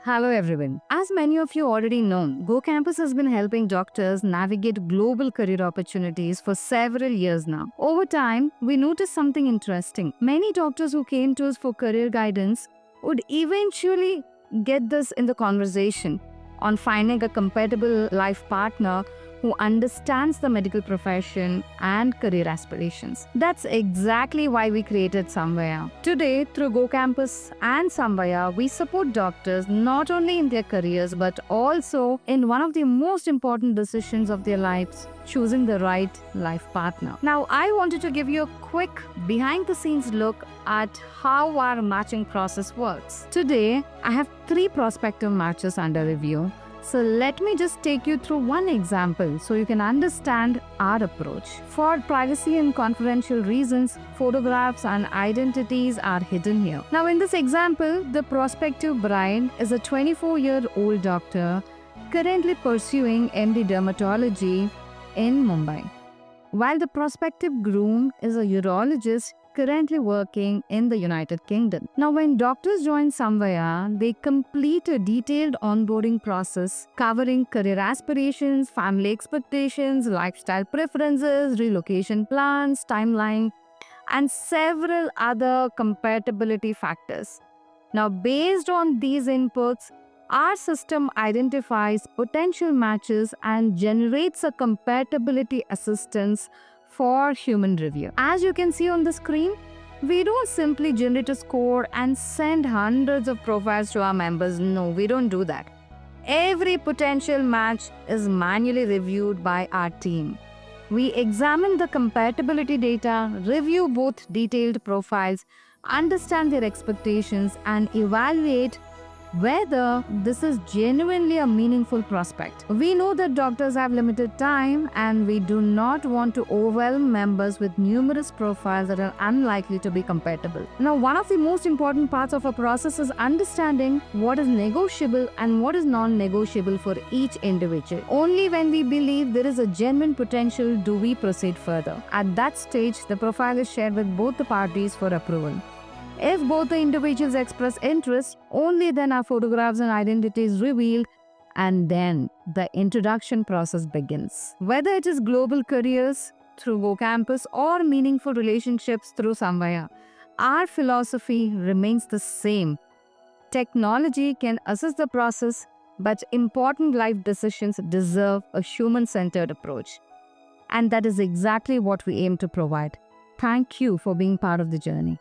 Hello everyone. As many of you already know, Go Campus has been helping doctors navigate global career opportunities for several years now. Over time, we noticed something interesting. Many doctors who came to us for career guidance would eventually get this in the conversation on finding a compatible life partner who understands the medical profession and career aspirations. That's exactly why we created Samvaya. Today, through Go Campus and Samvaya, we support doctors not only in their careers but also in one of the most important decisions of their lives, choosing the right life partner. Now, I wanted to give you a quick behind the scenes look at how our matching process works. Today, I have 3 prospective matches under review. So let me just take you through one example so you can understand our approach. For privacy and confidential reasons, photographs and identities are hidden here. Now in this example, the prospective bride is a 24-year-old doctor currently pursuing MD dermatology in Mumbai, while the prospective groom is a urologist currently working in the United Kingdom. Now, when doctors join Samvaya, they complete a detailed onboarding process covering career aspirations, family expectations, lifestyle preferences, relocation plans, timeline, and several other compatibility factors. Now, based on these inputs, our system identifies potential matches and generates a compatibility assistance for human review. As you can see on the screen, we don't simply generate a score and send hundreds of profiles to our members. No, we don't do that. Every potential match is manually reviewed by our team. We examine the compatibility data, review both detailed profiles, understand their expectations, and evaluate whether this is genuinely a meaningful prospect. We know that doctors have limited time and we do not want to overwhelm members with numerous profiles that are unlikely to be compatible. Now, one of the most important parts of our process is understanding what is negotiable and what is non-negotiable for each individual. Only when we believe there is a genuine potential do we proceed further. At that stage, the profile is shared with both the parties for approval. If both the individuals express interest, only then are photographs and identities revealed, and then the introduction process begins. Whether it is global careers through Go Campus or meaningful relationships through Samvaya, our philosophy remains the same. Technology can assist the process, but important life decisions deserve a human-centered approach. And that is exactly what we aim to provide. Thank you for being part of the journey.